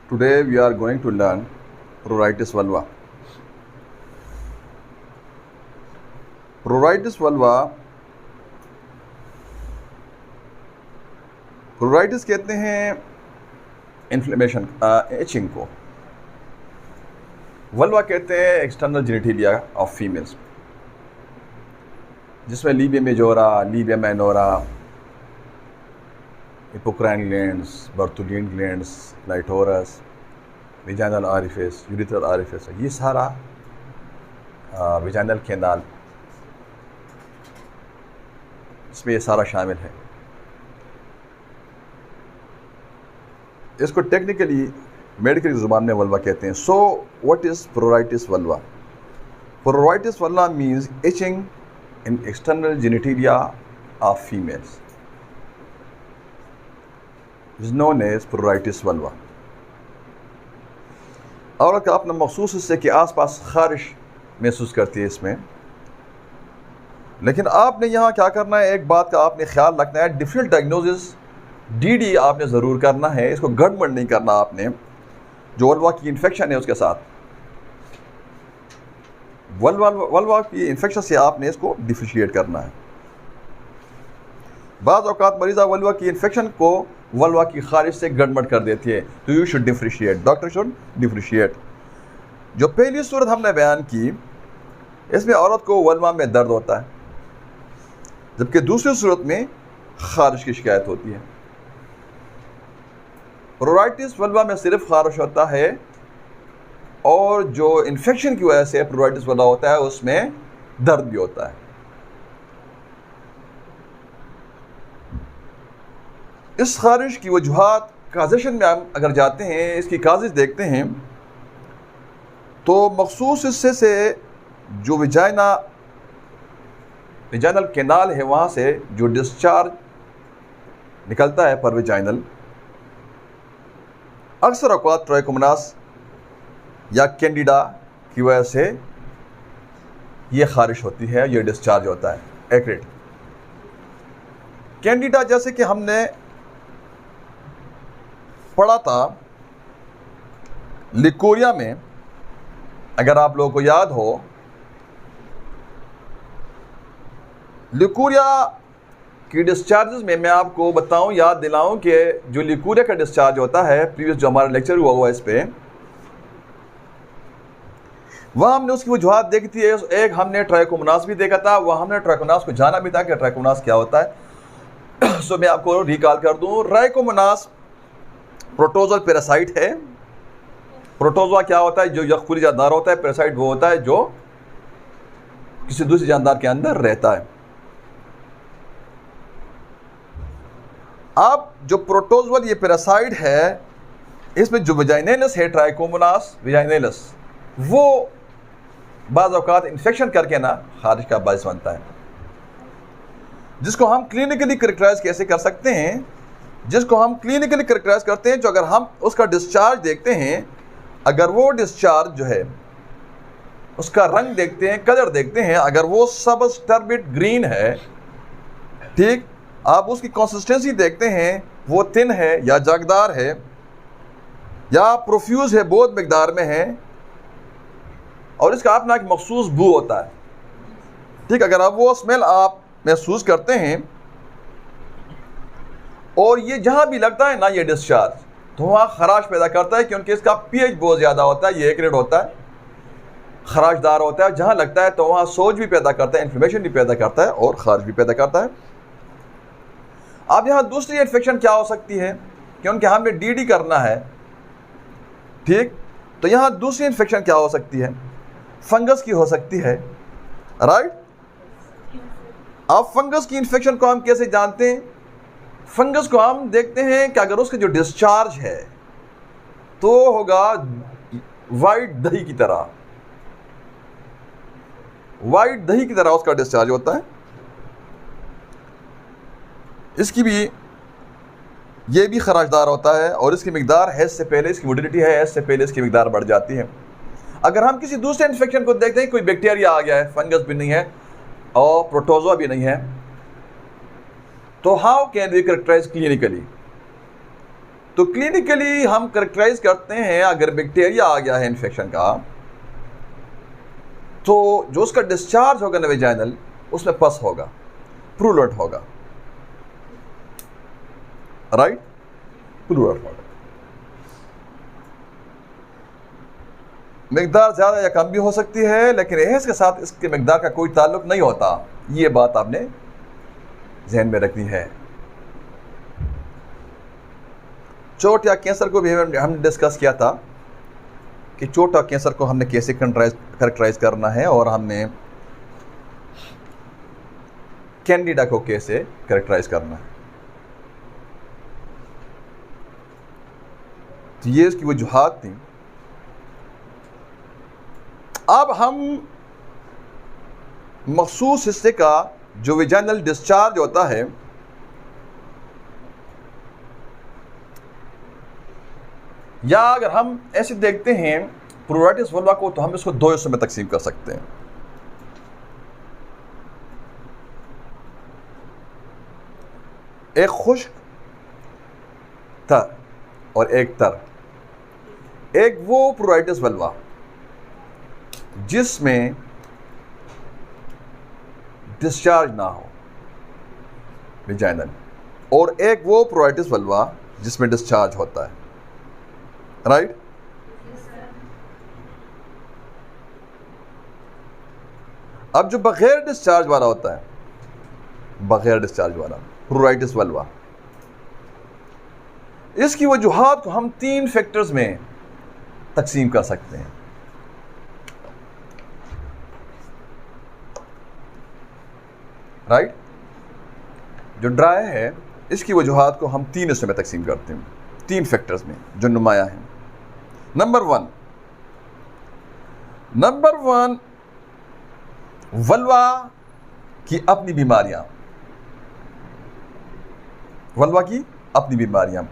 Today we are going to learn pruritus vulva. Pruritus vulva, pruritus कहते हैं inflammation etching को. Vulva कहते हैं एक्सटर्नल जेनिटेलिया ऑफ फीमेल्स, जिसमें labia majora, labia minora, hypocrine glands, Bartholin glands, clitoris, vaginal orifice, urethral orifice, ये सारा vaginal canal, इसमें ये सारा शामिल है. इसको टेक्निकली मेडिकल ज़ुबान में वल्वा कहते हैं. So what is pruritus vulva? Pruritus vulva means itching in external genitalia of females is known as pruritus vulva. औरत का अपना मखसूस हिस्से के आसपास खारिश महसूस करती है इसमें. लेकिन आपने यहाँ क्या करना है, एक बात का आपने ख्याल रखना है, डिफरेंट डायग्नोसिस डीडी आपने ज़रूर करना है. इसको गड़बड़ नहीं करना आपने. जो वल्वा की इन्फेक्शन है उसके साथ वल्वा की इन्फेक्शन से आपने इसको डिफरेंशिएट करना है. बाज़ औक़ात मरीज़ा वल्वा की इन्फेक्शन को वल्वा की खारिज से गड़बड़ कर देती है. तो you should differentiate, doctor should differentiate. जो पहली सूरत हमने बयान की, इसमें औरत को वल्वा में दर्द होता है, जबकि दूसरी सूरत में खारिश की शिकायत होती है. प्रोराइटिस वल्वा में सिर्फ खारिश होता है, और जो इन्फेक्शन की वजह से प्रोराइटिस वल्वा होता है उसमें दर्द भी होता है. इस खारिश की वजूहात काजेशन में हम अगर जाते हैं, इसकी काजिश देखते हैं, तो मखसूस हिस्से से जो विजाइनल कैनाल है वहाँ से जो डिस्चार्ज निकलता है पर विजाइनल, अक्सर औक़ात ट्राइकोमोनास या कैंडिडा की वजह से ये खारिश होती है, ये डिस्चार्ज होता है. एक्रेट कैंडिडा, जैसे कि हमने पढ़ा था लिकोरिया में, अगर आप लोगों को याद हो, लिकोरिया की डिस्चार्जेस में मैं आपको बताऊं, याद दिलाऊं कि जो लिकोरिया का डिस्चार्ज होता है, प्रीवियस जो हमारा लेक्चर हुआ इस पे, वह हमने उसकी वजूहात देखी थी. एक हमने ट्राइकोमोनास भी देखा था, वह हमने ट्राइकोमोनास को जाना भी था कि ट्राइकोमोनास क्या होता है. सो मैं आपको रिकॉल कर दूं, ट्राइकोमोनास प्रोटोजोल पैरासाइट है. प्रोटोजोआ क्या होता है? जो यखफुली जानदार होता है. पैरासाइट वो होता है जो किसी दूसरे जानदार के अंदर रहता है. अब जो प्रोटोजोल ये पैरासाइट है, इसमें जो विजाइनेलस है, ट्राइकोमोनास विजाइनेलस, वो बाज़ औक़ात इन्फेक्शन करके ना खारिश का बायस बनता है, जिसको हम क्लिनिकली कैरेक्टराइज कैसे कर सकते हैं. जिसको हम क्लिनिकली कैरेक्टराइज करते हैं, जो अगर हम उसका डिस्चार्ज देखते हैं, अगर वो डिस्चार्ज जो है उसका रंग देखते हैं, कलर देखते हैं, अगर वो सब्ज़ टर्बिड ग्रीन है, ठीक, आप उसकी कंसिस्टेंसी देखते हैं, वो थिन है या जागदार है या प्रोफ्यूज है, बहुत मिकदार में है, और इसका अपना एक मखसूस बू होता है, ठीक. अगर आप वो स्मेल आप महसूस करते हैं, और ये जहाँ भी लगता है ना ये डिस्चार्ज, तो वहाँ खराश पैदा करता है, क्योंकि इसका पीएच बहुत ज़्यादा होता है, ये एक्रेट होता है, खराशदार होता है. जहाँ लगता है तो वहाँ सोज भी पैदा करता है, इन्फ्लेमेशन भी पैदा करता है, और खारिश भी पैदा करता है. अब यहाँ दूसरी इन्फेक्शन क्या हो सकती है, क्योंकि हमें डीडी करना है, ठीक. तो यहाँ दूसरी इन्फेक्शन क्या हो सकती है? फंगस की हो सकती है, राइट. अब फंगस की इन्फेक्शन को हम कैसे जानते हैं? फंगस को हम देखते हैं कि अगर उसका जो डिस्चार्ज है तो होगा वाइट दही की तरह, वाइट दही की तरह उसका डिस्चार्ज होता है. इसकी भी ये भी खराशदार होता है, और इसकी मिकदार हैज़ से पहले, इसकी मोटिलिटी है हैज़ से पहले इसकी मिकदार बढ़ जाती है. अगर हम किसी दूसरे इन्फेक्शन को देखते हैं, कोई बैक्टीरिया आ गया है, फंगस भी नहीं है और प्रोटोजोआ भी नहीं है, तो how can we characterise clinically? तो क्लिनिकली हम करेक्टराइज करते हैं अगर बैक्टीरिया आ गया है इन्फेक्शन का, तो जो उसका डिस्चार्ज होगा वेजाइनल, उसमें पस होगा, प्रूलेट होगा, राइट, प्रूलेट होगा। मिकदार ज़्यादा या कम भी हो सकती है, लेकिन एहस के साथ इसके मिकदार का कोई ताल्लुक नहीं होता। ये बात आपने जहन में रखनी है। चोट या कैंसर को भी हमने डिस्कस किया था कि चोट और कैंसर को हमने कैसे करेक्टराइज करना है और हमने कैंडिडा को कैसे करेक्टराइज करना है। तो ये इसकी वजूहात थी। अब हम मखसूस हिस्से का जो वेजाइनल डिस्चार्ज होता है, या अगर हम ऐसे देखते हैं प्रोराइटिस वल्वा को, तो हम इसको दो हिस्सों में तकसीम कर सकते हैं। एक खुश्क तर और एक तर। एक वो प्रोराइटिस वल्वा जिसमें डिस्चार्ज ना हो वेजाइनल, और एक वो प्रोराइटिस वल्वा जिसमें डिस्चार्ज होता है, राइट। अब जो बगैर डिस्चार्ज वाला होता है, बगैर डिस्चार्ज वाला प्रोराइटिस वल्वा, इसकी वजूहात को हम 3 फैक्टर्स में तकसीम कर सकते हैं। राइट, जो ड्राई है इसकी वजूहात को हम 3 हिस्सों में तकसीम करते हैं, 3 फैक्टर्स में जो नुमाया हैं। नंबर 1 वल्वा की अपनी बीमारियां, वल्वा की अपनी बीमारियां,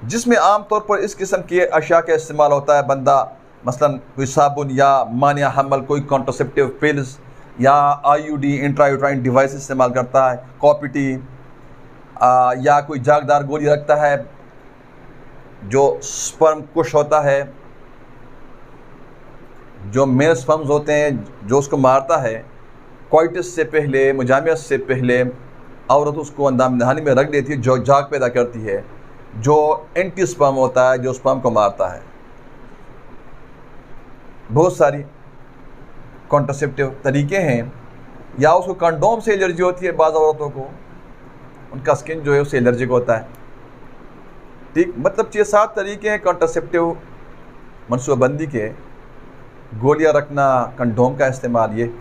जिसमें आमतौर पर इस किस्म के अशिया का इस्तेमाल होता है। बंदा मसलन कोई साबुन या मानिया हमल, कोई कॉन्ट्रासेप्टिव पिल्स या आईयूडी इंट्रायूट्राइन डिवाइस इस्तेमाल करता है, कॉपीटी, या कोई जागदार गोली रखता है जो स्पर्म कुश होता है, जो मेल स्पर्म्स होते हैं जो उसको मारता है। क्वाइटिस से पहले, मुजामियत से पहले औरत उसको अंदाम नहानी में रख देती है, जो जाग पैदा करती है, जो एंटी स्पर्म होता है, जो स्पर्म को मारता है। बहुत सारी कॉन्ट्रासेप्टिव तरीके हैं। या उसको कंडोम से एलर्जी होती है, बाज़ औरतों को उनका स्किन जो है उससे एलर्जिक होता है। ठीक, मतलब 6-7 तरीके हैं कॉन्ट्रासेप्टिव मनसूबाबंदी के। गोलियां रखना, कंडोम का इस्तेमाल, ये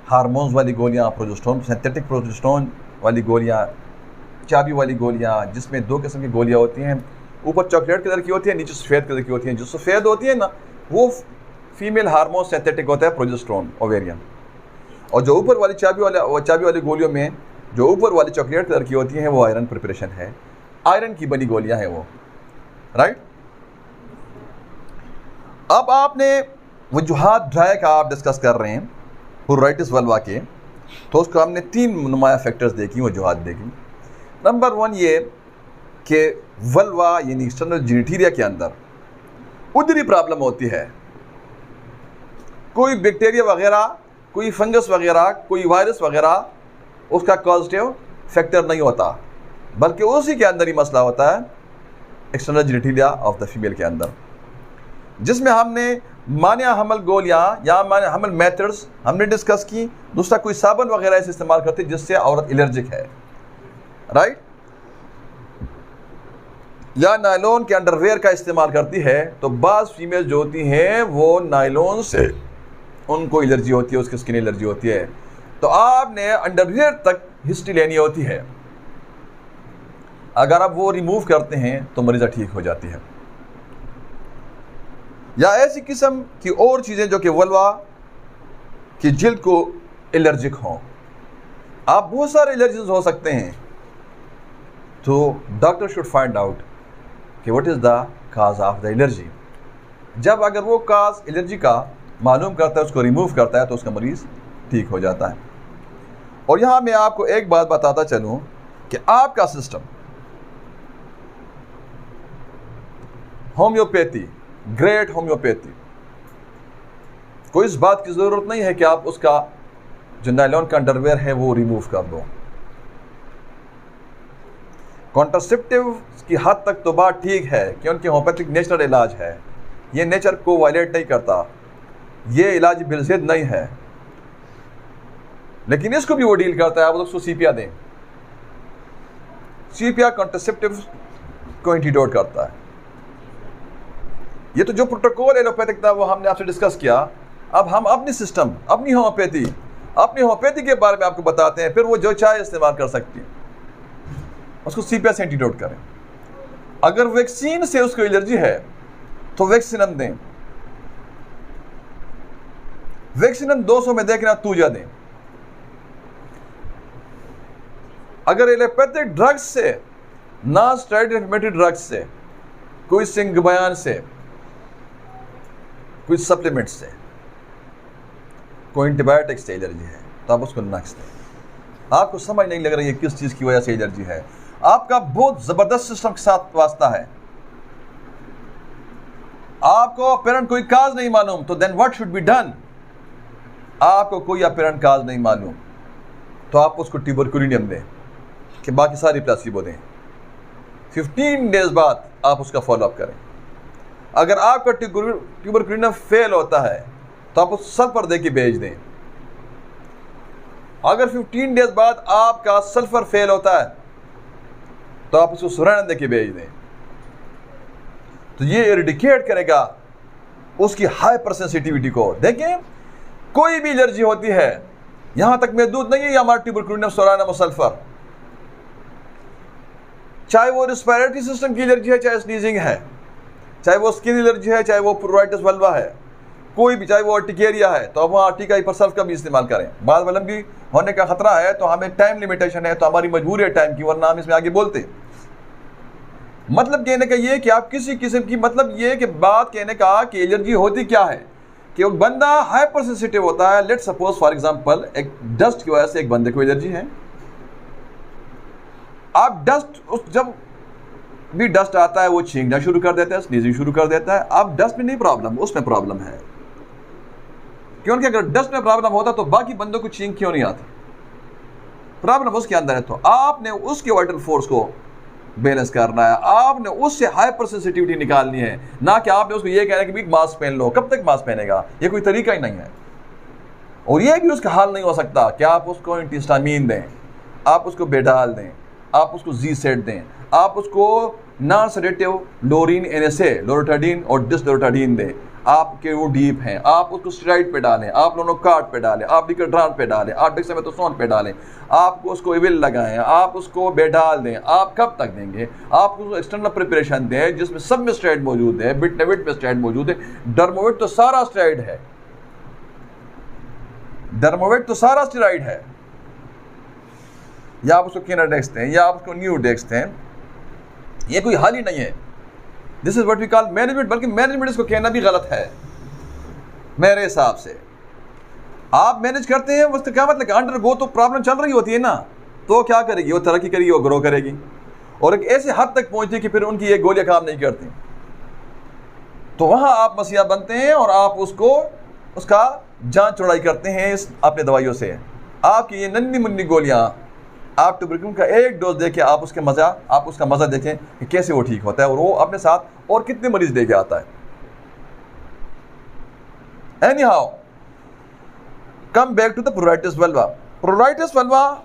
हार्मोन्स वाली गोलियां, प्रोजेस्टेरोन, सिंथेटिक प्रोजेस्टेरोन वाली गोलियां, चाबी वाली गोलियां, जिसमें 2 किस्म की गोलियां होती हैं, ऊपर चॉकलेट कलर की होती है, नीचे सफ़ेद कलर की होती हैं। जो सफ़ेद होती है ना, वो फीमेल हार्मोन सिंथेटिक होता है, प्रोजेस्टेरोन, ओवेरियन। और जो ऊपर वाली चाबी वाली गोलियों में जो ऊपर वाली चॉकलेट कलर की होती हैं, वो आयरन प्रिपरेशन है, आयरन की बनी गोलियां हैं वो, राइट। अब आपने वजूहात ड्राई का आप डिस्कस कर रहे हैं प्रोराइटिस वल्वा के, तो उसको हमने 3 नुमाया फैक्टर्स देखी, वजूहात देखी। नंबर 1 ये कि वल्वा यानी एक्सटर्नल जेनिटेरिया के अंदर उधरी प्रॉब्लम होती है। कोई बैक्टीरिया वगैरह, कोई फंगस वगैरह, कोई वायरस वगैरह उसका पॉजिटिव फैक्टर नहीं होता, बल्कि उसी के अंदर ही मसला होता है, एक्सटर्नल जेनिटेरिया ऑफ द फीमेल के अंदर, जिसमें हमने मानिया हमल गोलियां या मानिया हमल मेथड्स हमने डिस्कस की। दूसरा, कोई साबुन वगैरह ऐसे इस्तेमाल करते हैं जिससे औरत एलर्जिक है, राइट। या नायलॉन के अंडरवेयर का इस्तेमाल करती है, तो बाज़ फीमेल जो होती हैं वो नायलॉन से उनको एलर्जी होती है, उसकी स्किन एलर्जी होती है। तो आपने अंडरवियर तक हिस्ट्री लेनी होती है। अगर आप वो रिमूव करते हैं तो मरीज़ा ठीक हो जाती है। या ऐसी किस्म की और चीज़ें जो कि वल्वा की जिल्द को एलर्जिक हों। आप बहुत सारे एलर्जीज हो सकते हैं, तो डॉक्टर शुड फाइंड आउट कि what is the cause of the allergy. जब अगर वो काज एलर्जी का मालूम करता है, उसको रिमूव करता है, तो उसका मरीज़ ठीक हो जाता है। और यहाँ मैं आपको एक बात बताता चलूँ कि आपका सिस्टम होम्योपैथी, ग्रेट होम्योपैथी। कोई इस बात की ज़रूरत नहीं है कि आप उसका जो नायलॉन का अंडरवेयर है वो रिमूव कर दो। कॉन्ट्रासेप्टिव की हद तक तो बात ठीक है कि उनके होम्योपैथिक नेचुरल इलाज है, ये नेचर को वायलेट नहीं करता, ये इलाज बिलजिद नहीं है, लेकिन इसको भी वो डील करता है। आप उसको सीपिया दें, सीपिया कॉन्ट्रासेप्टिव को एंटीडोट करता है। ये तो जो प्रोटोकॉल एलोपैथिक था वो हमने आपसे डिस्कस किया। अब हम अपनी सिस्टम, अपनी होम्योपैथी के बारे में आपको बताते हैं, फिर वो जो चाहे इस्तेमाल कर सकती है, उसको सीपिया से एंटीडोट करें। अगर वैक्सीन से उसको एलर्जी है तो वैक्सीन दें, वैक्सीन 200 में देखना तूजा दें। अगर एलोपैथिक ड्रग्स से, नॉन स्टेरॉइड इन्फ्लेमेटरी ड्रग्स से, कोई सिंग बयान से, कोई सप्लीमेंट से, कोई एंटीबायोटिक से एलर्जी है तो आप उसको नक्स दें। आपको समझ नहीं लग रही है किस चीज़ की वजह से एलर्जी है, आपका बहुत ज़बरदस्त सिस्टम के साथ वास्ता है, आपको अपेरेंट कोई काज नहीं मालूम, तो then what should be done? आपको कोई अपेरेंट काज नहीं मालूम तो आप उसको ट्यूबरकुलिनियम दें कि बाकी सारी प्लासिबो दें। 15 डेज बाद आप उसका फॉलोअप करें। अगर आपका ट्यूबरकुलिनियम फेल होता है तो आप उस सल्फर दे के भेज दें। अगर 15 डेज बाद आपका सल्फर फेल होता है तो आप उसको सुराना दे के भेज दें। तो ये इरिडिकेट करेगा उसकी हाइपर सेंसिटिविटी को। देखें, कोई भी एलर्जी होती है, यहां तक महदूद नहीं है हमारा ट्यूबरकुलिनियम, सोरानम और सल्फर, चाहे वो रेस्पिरेटरी सिस्टम की एलर्जी है, चाहे स्नीजिंग है, चाहे वो स्किन एलर्जी है, चाहे वो प्रोराइटिस वल्वा है, कोई भी, चाहे वो अर्टिकेरिया है, तो अब वहाँ अर्टिका हाइपरसल्फ का भी इस्तेमाल करें। बाद वलम भी होने का खतरा है तो हमें टाइम लिमिटेशन है, तो हमारी मजबूरी है टाइम की, वरना हम इसमें आगे बोलते। मतलब कहने का ये कि आप किसी किस्म की, मतलब ये कि बात कहने का कि एलर्जी होती क्या है कि वो बंदा हाइपर सेंसिटिव होता है। लेट सपोज फॉर एग्जांपल एक डस्ट की वजह से एक बंदे को एलर्जी है। आप डस्ट, उस जब भी डस्ट आता है वो छींकना शुरू कर देता है, स्नीजिंग शुरू कर देता है। अब डस्ट में नहीं प्रॉब्लम, उसमें प्रॉब्लम है, क्योंकि अगर डस्ट में प्रॉब्लम होता तो बाकी बंदों को छींक क्यों नहीं आती? प्रॉब्लम उसके अंदर है। तो आपने उसके वाइटल फोर्स को बैलेंस करना है, आपने उससे हाइपर सेंसिटिविटी निकालनी है, ना कि आपने उसको ये कहना है कि भी मास्क पहन लो। कब तक मास्क पहनेगा? ये कोई तरीका ही नहीं है। और ये भी उसका हाल नहीं हो सकता कि आप उसको एंटीहिस्टामिन दें, आप उसको बेडाल दें, आप उसको जी सेट दें, आप उसको नॉन सेडेटिव लोरिन, NSA, लोराटाडीन और डिसलोराटाडीन दें। आपके वो डीप हैं, आप उसको स्टेरॉइड पे डालें, आप लोनोकार्ड पे डालें, आप डिकड्रान पे डालें, आप डेक्सामेथासोन पे डालें, आप उसको इविल लगाएं, आप उसको बेडाल दें। आप कब तक देंगे? आप उसको एक्सटर्नल प्रिपरेशन दें जिसमें सब में स्टेरॉइड मौजूद है, बिटनेविट में स्टेरॉइड मौजूद है, डर्मोविट तो सारा स्टेरॉइड है, डर्मोविट तो सारा स्टेरॉइड है। या आप उसको किनाडेक्स दें या आप उसको न्यूडेक्स दें, ये कोई हाल ही नहीं है। This is what we call management, बल्कि मैनेजमेंट इसको कहना भी गलत है मेरे हिसाब से। आप मैनेज करते हैं उसका क्या मतलब? अंडर गो तो प्रॉब्लम चल रही होती है ना, तो क्या करेगी? वो तरक्की करेगी, वो ग्रो करेगी, और एक ऐसे हद तक पहुंचती है कि फिर उनकी ये गोलियां काम नहीं करती। तो वहां आप मसीहा बनते हैं और आप उसको, उसका जान चौड़ाई करते हैं इस अपने दवाइयों से। आपकी ये नन्ही मुन्नी गोलियां, आप ट्यूबरकुलिन का एक डोज देखें, आप उसका मज़ा देखें कि कैसे वो ठीक होता है, और वो अपने साथ और कितने मरीज लेके आता है। Anyhow, come back to the pruritus vulva. Pruritus vulva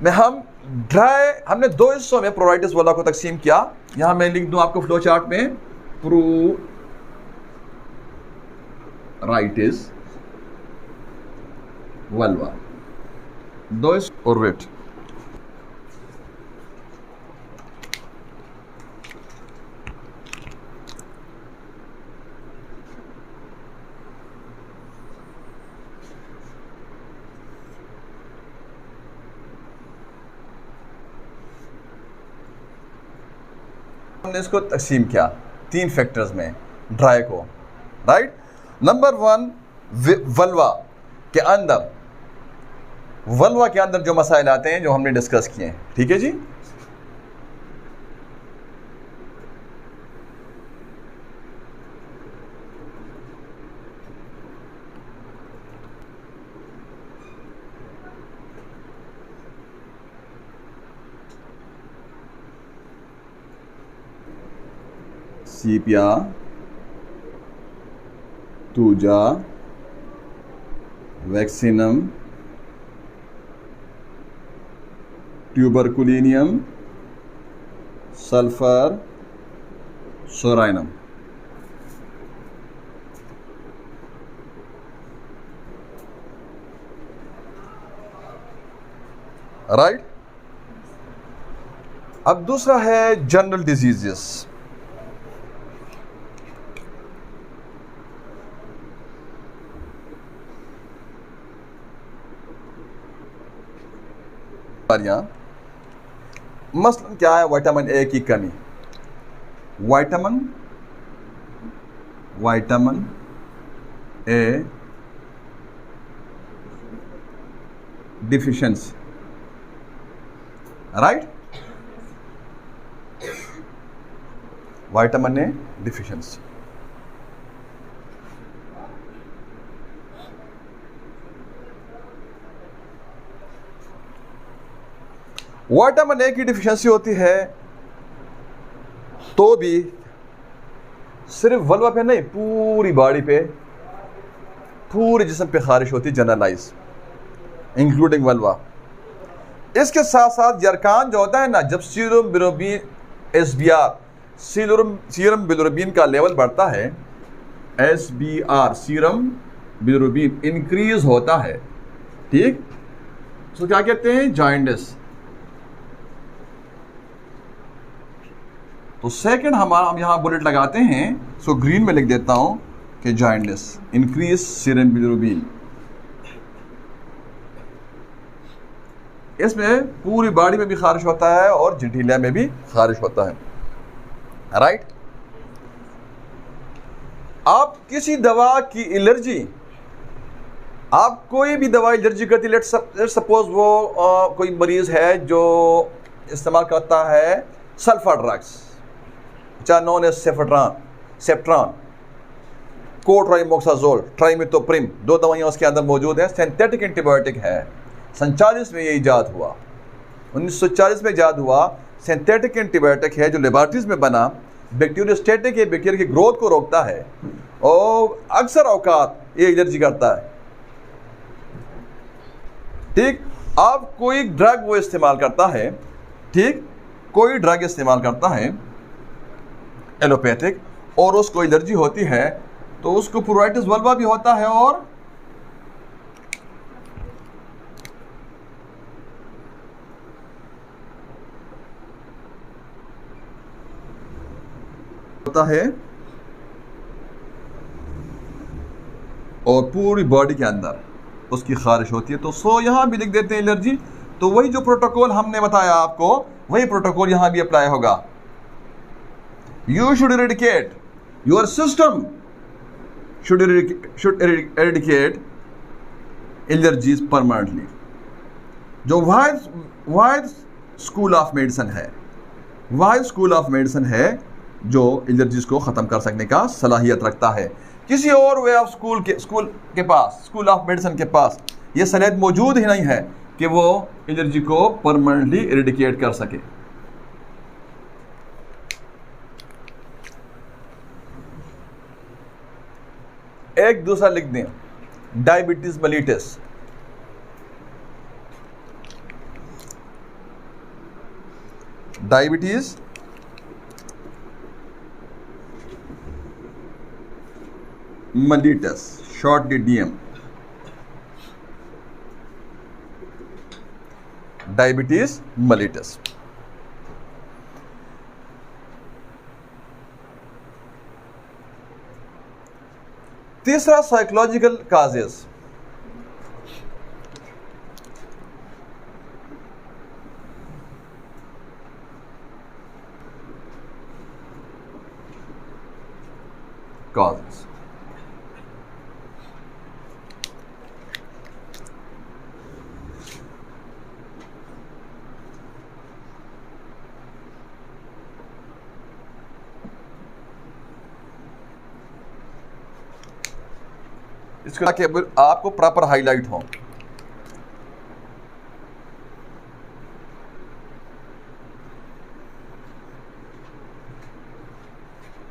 में हमने 2 हिस्सों में प्रोराइटिस वल्वा को तकसीम किया। यहां मैं लिख दूं आपको फ्लो चार्ट में, प्रोराइटिस वल्वा 2 और वेट। हमने इसको तकसीम किया 3 फैक्टर्स में, ड्राई को, राइट। नंबर 1, वल्वा के अंदर, वल्वा के अंदर जो मसाइल आते हैं जो हमने डिस्कस किए हैं, ठीक है जी। सीपिया, तुजा, वैक्सीनम, ट्यूबरकुलिनियम, सल्फर, सोराइनम। राइट। अब दूसरा है जनरल डिजीजेस। मसलन क्या है? विटामिन ए की कमी, vitamin A deficiency. Right, vitamin A deficiency. Vitamin A की डिफिशिएंसी होती है तो भी सिर्फ वल्वा पे नहीं, पूरी बॉडी पे, पूरे जिस्म पे खारिश होती है, जनरलाइज इंक्लूडिंग वल्वा। इसके साथ साथ यरकान जो होता है ना, जब serum bilirubin SBR, serum bilirubin का लेवल बढ़ता है, SBR सीरम बिलिरुबिन इंक्रीज होता है, ठीक, तो क्या कहते हैं? जॉइंडिस। तो सेकंड हम यहां बुलेट लगाते हैं, सो ग्रीन में लिख देता हूं कि जॉइंडिस, इंक्रीज सीरम बिलिरुबिन। इसमें पूरी बॉडी में भी खारिश होता है और जंठीला में भी खारिश होता है। राइट। आप किसी दवा की एलर्जी, आप कोई भी दवा एलर्जी करती, लेट सपोज वो कोई मरीज है जो इस्तेमाल करता है sulphur drugs, known as सेफ्ट्रान, co-trimoxazole, ट्राइमिथोप्रिम, 2 दवाइयाँ उसके अंदर मौजूद हैं। सिंथेटिक एंटीबायोटिक है। 47 में ये इजाद हुआ, 1940 में इजाद हुआ। सिंथेटिक एंटीबायोटिक है जो लेबॉर्ट्रीज में बना, बैक्टीरियोस्टैटिक है, बैक्टीरिया की ग्रोथ को रोकता है और अक्सर औकात ये एलर्जी करता है। ठीक, अब कोई ड्रग वो इस्तेमाल करता है, ठीक, कोई ड्रग इस्तेमाल करता है एलोपैथिक, और उसको एलर्जी होती है, तो उसको प्रोराइटिस वल्वा भी होता है और होता है, और पूरी बॉडी के अंदर उसकी खारिश होती है। तो सो यहां भी लिख देते हैं एलर्जी। तो वही जो प्रोटोकॉल हमने बताया आपको, वही प्रोटोकॉल यहां भी अप्लाई होगा। You should eradicate, your system should eradicate allergies permanently। जो वाइड स्कूल ऑफ मेडिसिन है, वाइड स्कूल ऑफ मेडिसिन है जो एलर्जीज को ख़त्म कर सकने का सलाहियत रखता है। किसी और वे ऑफ स्कूल के पास, स्कूल ऑफ मेडिसिन के पास ये सलाहियत मौजूद ही नहीं है कि वो एलर्जी को परमानेंटली एरेडिकेट कर सके। एक दूसरा लिख दें, diabetes mellitus. Diabetes mellitus, shortly DM। Diabetes mellitus. तीसरा साइकोलॉजिकल काजेस। causes। इसको ताकि आपको प्रॉपर हाईलाइट हो।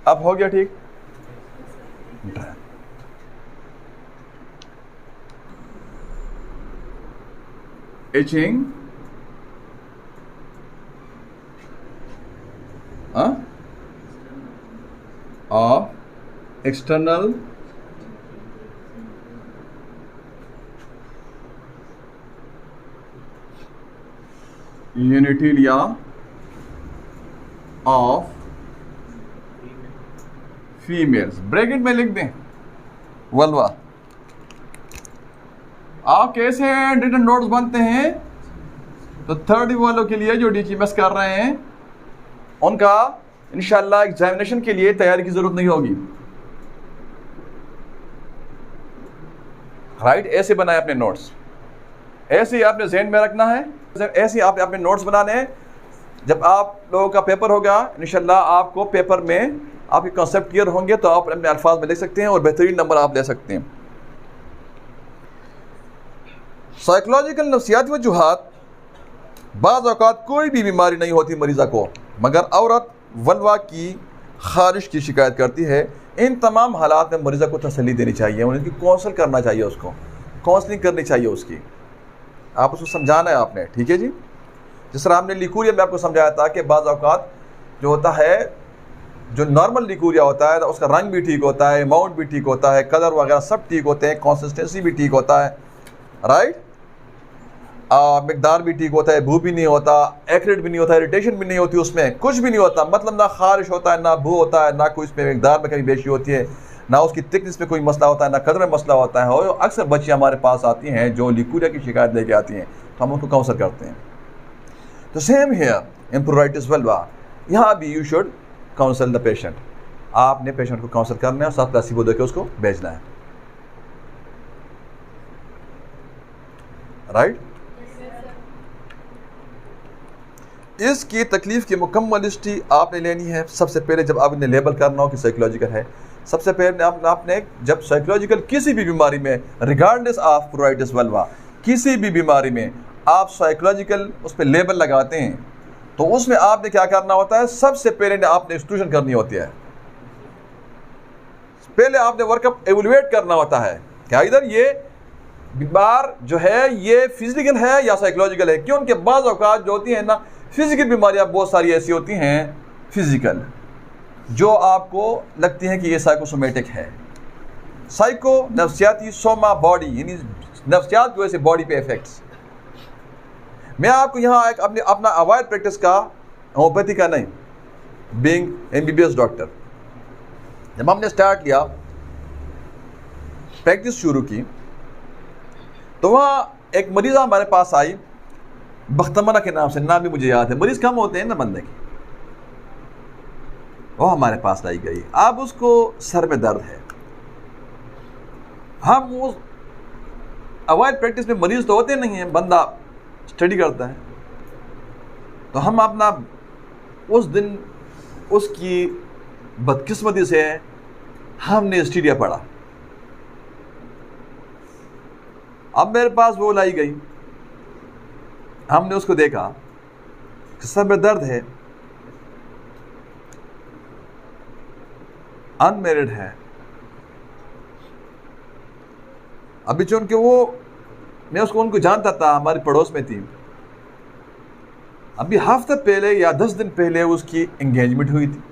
अब हो गया ठीक। Itching of external genitalia of females, bracket में लिख दें वल्वा। आप कैसे रिटन नोट्स बनते हैं? तो थर्ड वालों के लिए जो DQMS कर रहे हैं उनका इंशाल्लाह एग्जामिनेशन के लिए तैयारी की जरूरत नहीं होगी। राइट, ऐसे बनाए अपने नोट्स, ऐसे ही आपने ज़हन में रखना है, ऐसे ही आपने अपने नोट्स बनाने हैं। जब आप लोगों का पेपर होगा इंशाल्लाह आपको पेपर में आपके कॉन्सेप्ट क्लियर होंगे तो आप अपने अल्फाज में लिख सकते हैं और बेहतरीन नंबर आप ले सकते हैं। साइकोलॉजिकल नफ्सियाती वजूहात, बाज़ औक़ात कोई भी बीमारी नहीं होती मरीज़ा को, मगर औरत वल्वा की खारिश की शिकायत करती है। इन तमाम हालात में मरीज़ा को तसल्ली देनी चाहिए, उनकी काउंसल करना चाहिए, उसको काउंसलिंग करनी चाहिए उसकी, आप उसको समझाना है आपने, ठीक है जी। जिस तरह हमने लिकूरिया में आपको समझाया था कि बाज़ औक़ात जो होता है, जो नॉर्मल लिकूरिया होता है उसका रंग भी ठीक होता है, अमाउंट भी ठीक होता है, कलर वगैरह सब ठीक होते हैं, कंसिस्टेंसी भी ठीक होता है, राइट, मिकदार भी ठीक होता है, बू भी नहीं होता, एक्यूरेट भी नहीं होता, इरिटेशन भी नहीं होती, उसमें कुछ भी नहीं होता, मतलब ना खारिश होता है, ना बू होता है, ना कोई उसमें मिकदार में कहीं बेशी होती है, ना उसकी थिकनेस में कोई मसला होता है, ना कलर में मसला होता है। और अक्सर बच्चे हमारे पास आती हैं जो लिकूरिया की शिकायत लेके आती हैं, तो हम उनको काउंसल करते हैं। तो same here in pruritus vulva, यहाँ भी you should counsel the patient, आपने पेशेंट को काउंसल करना है और साथ प्लासिबो दे के उसको भेजना है, राइट। इसकी तकलीफ की मुकम्मल हिस्ट्री आपने लेनी है। सबसे पहले जब आप इन्हें लेबल करना हो कि साइकोलॉजिकल है, सबसे पहले आपने जब साइकोलॉजिकल किसी भी बीमारी में, रिगार्डलेस ऑफ प्रोराइटिस वल्वा, किसी भी बीमारी में आप साइकोलॉजिकल उस पर लेबल लगाते हैं तो उसमें आपने क्या करना होता है? सबसे पहले आपने एक्सक्लूजन करनी होती है, पहले आपने वर्कअप एवलुएट करना होता है क्या इधर ये बीमार जो है ये फिजिकल है या साइकोलॉजिकल है। क्यों? उनके बाज़ औक़ात जो होती हैं ना, फिजिकल बीमारियां बहुत सारी ऐसी होती हैं फिजिकल जो आपको लगती हैं कि ये साइकोसोमेटिक है। साइको नफ्सियाती, सोमा बॉडी, यानी नफ्सियात की वजह से बॉडी पे इफेक्ट्स। मैं आपको यहाँ एक अपना अवॉइड प्रैक्टिस का, होम्योपैथी का नहीं, बीइंग MBBS डॉक्टर, जब हमने स्टार्ट किया प्रैक्टिस शुरू की तो वहाँ एक मरीज़ा हमारे पास आई, बख्तमना के नाम से, नाम भी मुझे याद है, मरीज़ कम होते हैं ना बंदे के, वो हमारे पास लाई गई। अब उसको सर में दर्द है। हम उस अवॉइड प्रैक्टिस में मरीज़ तो होते नहीं हैं, बंदा स्टडी करता है, तो हम अपना उस दिन उसकी बदकिस्मती से हमने स्टीडिया पढ़ा। अब मेरे पास वो लाई गई, हमने उसको देखा कि सर में दर्द है, अनमेरिड है। अभी चूंकि वो मैं उनको जानता था, हमारी पड़ोस में थी, अभी हफ्ते पहले या 10 दिन पहले उसकी एंगेजमेंट हुई थी।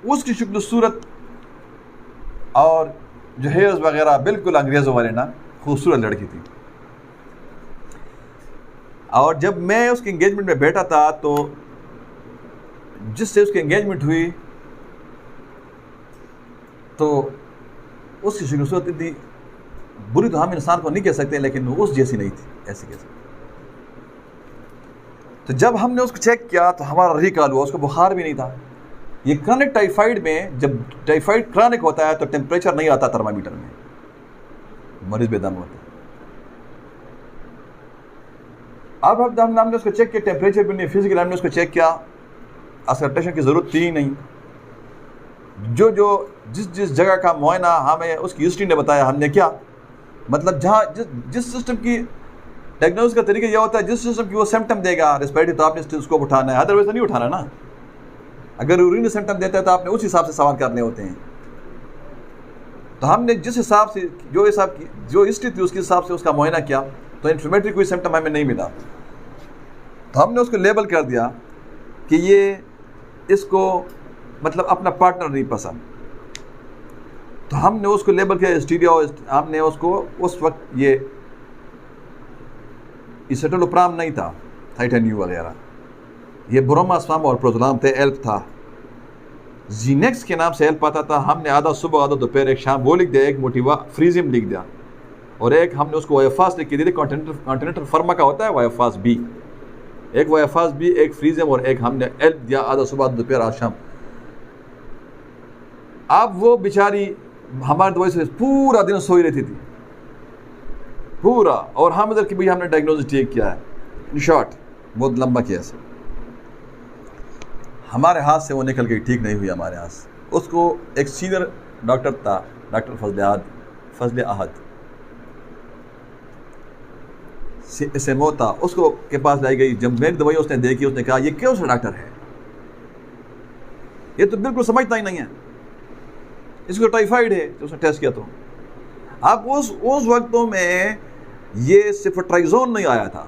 उसकी शक्ल सूरत और जो हेयर्स वगैरह बिल्कुल अंग्रेज़ों वाले ना, खूबसूरत लड़की थी। और जब मैं उसकी एंगेजमेंट में बैठा था तो जिससे उसकी एंगेजमेंट हुई तो उसकी शक्ल सूरत इतनी बुरी तो हम इंसान को नहीं कह सकते, लेकिन उस जैसी नहीं थी, ऐसी कैसे। तो जब हमने उसको चेक किया तो हमारा रिकॉल हुआ, उसको बुखार भी नहीं था। ये क्रॉनिक टाइफाइड में, जब टाइफाइड क्रॉनिक होता है तो टेम्परेचर नहीं आता थर्मामीटर में, मरीज बेदम होता है। अब हमने उसको चेक किया, टेम्परेचर भी नहीं, फिजिकल हमने उसको चेक किया, असल्टेशन की ज़रूरत थी नहीं। जिस जगह का मुआयना हमें उसकी हिस्ट्री ने बताया, हमने क्या मतलब जहाँ जिस सिस्टम की डायग्नोसिस का तरीका यह होता है जिस सिस्टम की वो सिम्टम देगा रेस्पिरेटरी, तो आपने स्टेथोस्कोप उठाना है, अदरवाइज तो नहीं उठाना ना। अगर यूरिन सिम्टम देता है तो आपने उस हिसाब से सवाल करने होते हैं। तो हमने जिस हिसाब से जो हिस्ट्री थी उसके हिसाब से उसका मुआयना किया, तो इन्फ्लेमेटरी कोई सिम्टम हमें नहीं मिला, तो हमने उसको लेबल कर दिया कि ये इसको मतलब अपना पार्टनर नहीं पसंद, तो हमने उसको लेबल किया हिस्टीरिया। हमने उसको उस वक्त ये एसिटोलोप्राम नहीं था, थाइटानियम वगैरह, ये ब्रोमास्वाम और प्रोजोलाम थे, एल्प था, जीनेक्स के नाम से एल्प आता था। हमने आधा सुबह आधा दोपहर एक शाम वो लिख दिया, एक मोटिवा फ्रीजियम लिख दिया, और एक हमने उसको वायफास लिख के दिया। कॉन्टिनेंटल फार्मा का होता है वायफास बी, एक वायफास बी, एक फ्रीजियम, और एक हमने एल्प दिया, आधा सुबह दोपहर आज शाम। अब वो बेचारी हमारी दवाई से पूरा दिन सोई रहती थी पूरा, और हम इधर की भाई हमने डायग्नोसिस ठीक किया है। इन शॉर्ट बहुत लंबा केस, हमारे हाथ से वो निकल गई, ठीक नहीं हुई हमारे हाथ से। उसको एक सीनियर डॉक्टर था, डॉक्टर फजल अहद SMO था, उसको के पास लाई गई। जब मेरी दवाई उसने देखी, उसने कहा ये क्यों सा डॉक्टर है, ये तो बिल्कुल समझता ही नहीं है, इसको टाइफाइड है। तो उसने टेस्ट किया, तो अब उस वक्तों में ये सिफट्राइजोन नहीं आया था,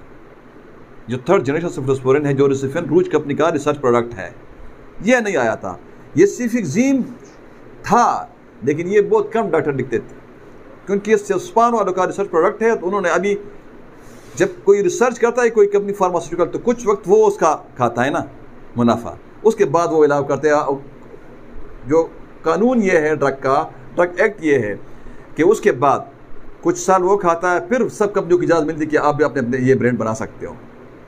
जो थर्ड जनरेशन सिफ्लोस्पोरिन है, जो रिसिफिन रूज कंपनी का रिसर्च प्रोडक्ट है, ये नहीं आया था। ये सिफिक्जीम था, लेकिन ये बहुत कम डॉक्टर लिखते थे, क्योंकि सिस्पान वालों का रिसर्च प्रोडक्ट है। तो उन्होंने अभी जब कोई रिसर्च करता है कोई कंपनी फार्मास्यूटिकल, तो कुछ वक्त वो उसका खाता है ना मुनाफा, उसके बाद वो इलाव करते हैं। जो कानून ये है ड्रग एक्ट ये है कि उसके बाद कुछ साल वो खाता है, फिर सब कंपनियों की इजाज़त मिलती है कि आप भी अपने ये ब्रांड बना सकते हो।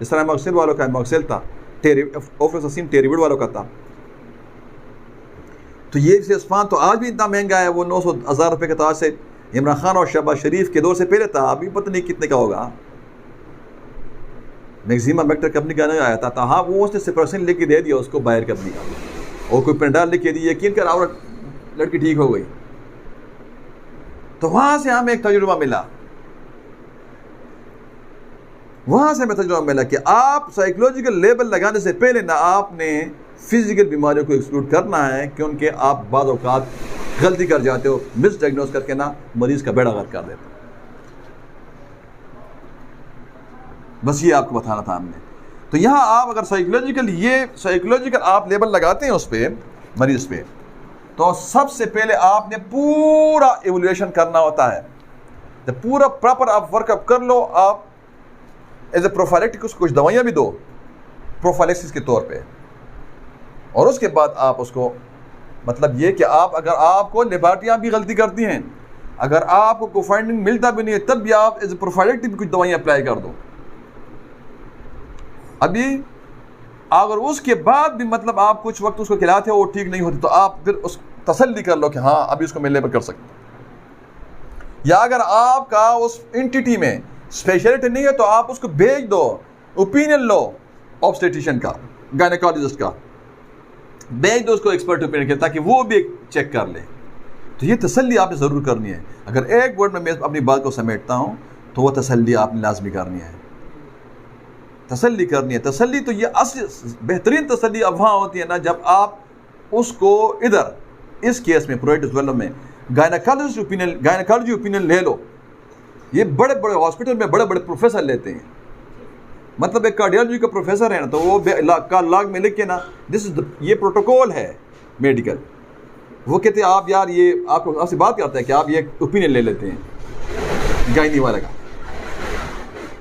इस तरह मॉक्सेल वालों का मॉक्सेल था, ऑफ्लोक्सासिन टेरिविड वालों का था। तो ये सिस्पान तो आज भी इतना महंगा है, वो 900,000 रुपये का था, आज से इमरान खान और शहबाज शरीफ के दौर से पहले था, अभी पता नहीं कितने का होगा। मैक्सिमा मेक्टर कंपनी का नहीं आया था, तो हाँ वो उसने सिप्रोसिन लिख के दे दिया उसको, बायर कंपनी का, और कोई पेंडाल लिख के दी, यकीन कर और लड़की ठीक हो गई। तो वहाँ से हमें एक तजुर्बा मिला, कि आप साइकोलॉजिकल लेबल लगाने से पहले ना आपने फिजिकल बीमारियों को एक्सक्लूड करना है, क्योंकि आप बाद औकात गलती कर जाते हो, मिसडायग्नोज करके ना मरीज का बेड़ा गर्क कर देते हो। बस ये आपको बताना था हमने। तो यहाँ आप अगर साइकोलॉजिकल आप लेबल लगाते हैं उस पर मरीज पे, तो सबसे पहले आपने पूरा इवैल्यूएशन करना होता है। तो पूरा प्रॉपर आप वर्कअप कर लो, आप एज ए प्रोफाइलेक्टिक उसको कुछ दवाइयाँ भी दो प्रोफाइलेक्सिस के तौर पे, और उसके बाद आप उसको मतलब ये कि आप अगर आपको लेबार्टियाँ भी गलती करती हैं, अगर आपको कोई फाइंडिंग मिलता भी नहीं है, तब भी आप एज ए प्रोफाइलेक्टिक कुछ दवाइयाँ अप्लाई कर दो। अभी अगर उसके बाद भी मतलब आप कुछ वक्त उसको खिलाते हो वो ठीक नहीं होती, तो आप फिर उस तसल्ली कर लो कि हाँ अभी उसको मैं लेबल कर सकता हूँ। या अगर आपका उस एंटिटी में स्पेशलिटी नहीं है, तो आप उसको भेज दो, ओपिनियन लो ऑब्स्टेट्रिशियन का, गायनेकोलॉजिस्ट का, भेज दो उसको एक्सपर्ट ओपिनियन के, ताकि वो भी चेक कर ले। तो ये तसल्ली आपने ज़रूर करनी है। अगर एक वर्ड में मैं अपनी बात को समेटता हूँ, तो वो तसल्ली आपने लाजमी करनी है, तसल्ली करनी है। तसल्ली तो ये असली बेहतरीन तसल्ली अब वहाँ होती है ना, जब आप उसको इधर इस केस में प्रोएक्टिव वेलनेस में गायनेकोलॉजी ओपिनियन ले लो। ये बड़े बड़े हॉस्पिटल में बड़े बड़े प्रोफेसर लेते हैं, मतलब एक कार्डियोलॉजी का प्रोफेसर है ना, तो वो लाग में लिख के ना ये प्रोटोकॉल है मेडिकल, वो कहते हैं आप यार ये आपसे बात करते हैं कि आप ये ओपिनियन ले लेते हैं गायनी वाले का।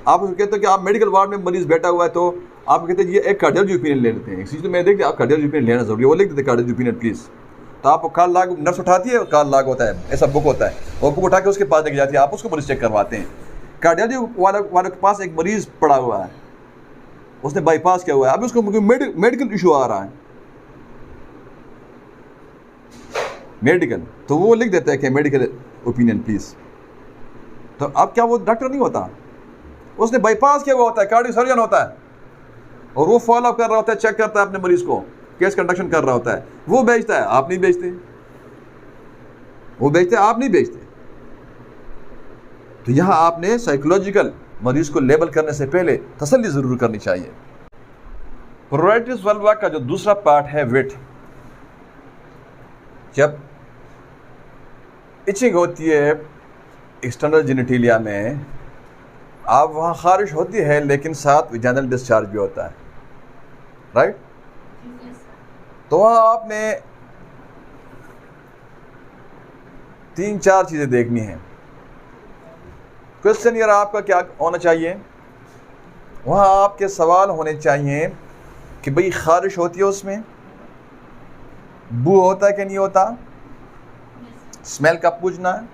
आप कहते हो कि आप मेडिकल वार्ड में मरीज बैठा हुआ है, तो आप कहते हैं ये एक कार्डियोलॉजी ओपिनियन ले लेते हैं। इसी तो मैं देखते आप कार्डियोलॉजी ओपिनियन लेना जरूरी है, वो लिख देते कार्डियोलॉजी ओपिनियन प्लीज़। तो आपको कार्ड लाग नर्स उठाती है, कार्ड लाग होता है, ऐसा बुक होता है, वो बुक उठा के उसके पास लेके जाती है, आप उसको मरीज चेक करवाते हैं। कार्डियोलॉजी वाले के पास एक मरीज पड़ा हुआ है, उसने बाईपास किया हुआ है, अभी उसको मेडिकल इशू आ रहा है, मेडिकल, तो वो लिख देता है कि मेडिकल ओपिनियन प्लीज़। तो अब क्या वो डॉक्टर नहीं होता, उसने बाईपास किया हुआ होता है, कार्डियो सर्जन होता है, और वो फॉलो कर रहा होता है, चेक करता है अपने मरीज को, केस कंडक्शन कर रहा होता है, वो बेचता है, आप नहीं बेचते, वो बेचते आप नहीं बेचते। तो यहाँ आपने साइकोलॉजिकल मरीज को लेबल करने से पहले तसल्ली ज़रूर करनी चाहिए। प्रोराइटिस वल्वा का जो दूसरा पार्ट है विट, जब इचिंग होती है एक्सटर्नल जेनिटेलिया में, आप वहाँ खारिश होती है लेकिन साथ विजाइनल डिस्चार्ज भी होता है, राइट? तो वहाँ आपने 3-4 चीज़ें देखनी हैं। क्वेश्चन यार आपका क्या होना चाहिए, वहाँ आपके सवाल होने चाहिए कि भाई खारिश होती है, उसमें बू होता है कि नहीं होता, स्मेल का पूछना है,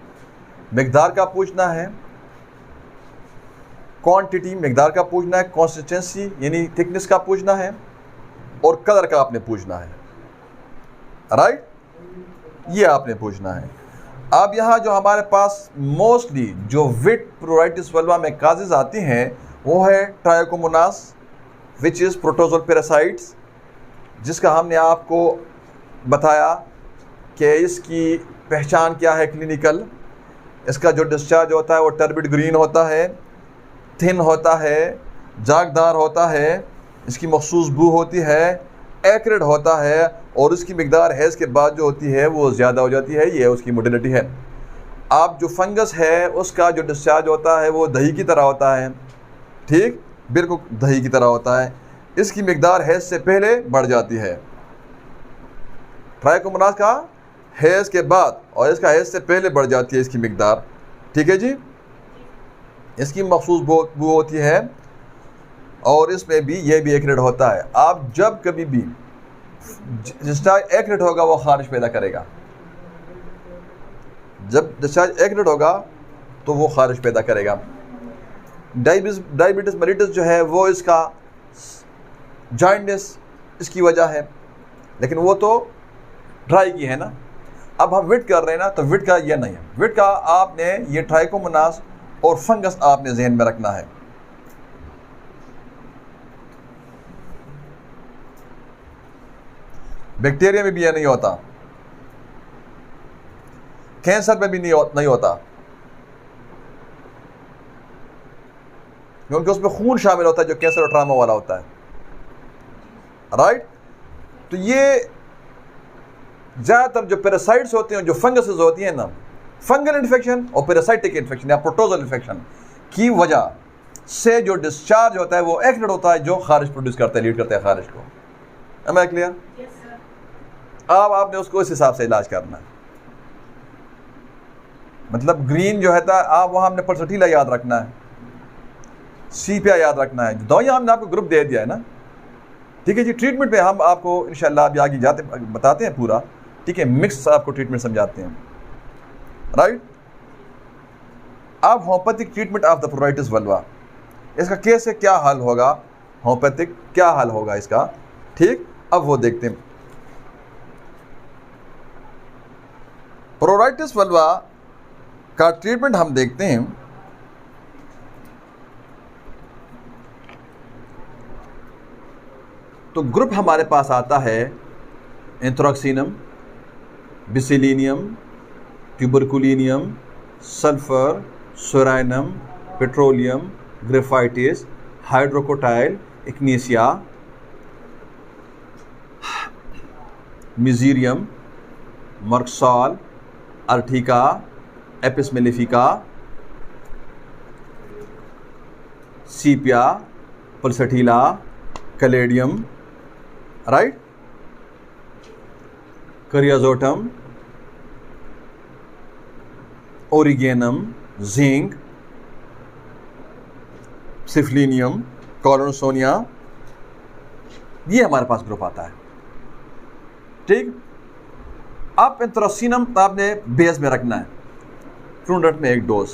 मिकदार का पूछना है, क्वांटिटी मिकदार का पूछना है, कंसिस्टेंसी यानी थिकनेस का पूछना है, और कलर का आपने पूछना है, राइट? ये आपने पूछना है। अब यहाँ जो हमारे पास मोस्टली जो विट प्रोराइटिस वल्वा में काजेज आती हैं वो है trichomonas which is protozoal parasites, जिसका हमने आपको बताया कि इसकी पहचान क्या है क्लिनिकल। इसका जो डिस्चार्ज होता है वो टर्बिड ग्रीन होता है, थिन होता है, जागदार होता है, इसकी मखसूस बू होती है, एक्रिड होता है, और उसकी मिकदार हैज़ के बाद जो होती है वो ज़्यादा हो जाती है। ये उसकी मोडिलिटी है। आप जो फंगस है उसका जो डिस्चार्ज होता है वो दही की तरह होता है, ठीक, बिल्कुल दही की तरह होता है। इसकी मिकदार हैज़ से पहले बढ़ जाती है। ट्राइकोमोनास का हैज़ के बाद और इसका हैज़ से पहले बढ़ जाती है इसकी मिकदार, ठीक है जी। इसकी मखसूस बू होती है और इसमें भी ये भी एक्रेट होता है। आप जब कभी भी डिस्चार्ज एक्रेट होगा वो खारिश पैदा करेगा, जब डिस्चार्ज एक्रेट होगा तो वो खारिश पैदा करेगा। डायबिटीज़ मेलिटस जो है वो इसका जॉइंटनेस इसकी वजह है, लेकिन वो तो ड्राई की है ना। अब हम विट कर रहे हैं ना, तो विट का ये नहीं है। विट का आपने ये ट्राइकोमोनास और फंगस आपने जहन में रखना है। बैक्टीरिया में भी यह नहीं होता, कैंसर में भी नहीं होता, क्योंकि उसमें खून शामिल होता है जो कैंसर और ट्रामा वाला होता है, राइट। तो ये ज़्यादातर जो पैरासाइट्स होते हैं, जो फंगसेस होती हैं ना, फंगल इन्फेक्शन और पैरासाइटिक इन्फेक्शन या प्रोटोजल इन्फेक्शन की वजह से जो डिस्चार्ज होता है वो एक्रेट होता है, जो खारिश प्रोड्यूस करता है, लीड करता है खारिश को। Am I clear? अब आपने उसको इस हिसाब से इलाज करना है। मतलब ग्रीन जो है था, आप वहाँ हमने पल्सटीला याद रखना है, सीपिया याद रखना है। दवाइयाँ हमने आपको ग्रुप दे दिया है ना, ठीक है जी। ट्रीटमेंट पे हम आपको इंशाल्लाह अभी आगे जाते बताते हैं पूरा, ठीक है, मिक्स आपको ट्रीटमेंट समझाते हैं, राइट। अब homeopathic treatment of the pruritus vulva, इसका कैसे क्या हल होगा, होम्योपैथिक क्या हल होगा इसका, ठीक। अब वो देखते हैं। प्रोराइटिस वल्वा का ट्रीटमेंट हम देखते हैं। तो ग्रुप हमारे पास आता है anthracinum, bacillinum, tuberculinum, sulphur, psorinum, petroleum, graphites, hydrocotyle, ignatia, mezereum, merc sol, urtica, apis mellifica, sepia, pulsatilla, caladium, right, kreosotum, origanum, zinc, syphilinum, collinsonia, ये हमारे पास ग्रुप आता है, ठीक। अब एंथ्रोक्सिनम आपने बेस में रखना है, 200 में 1 डोज,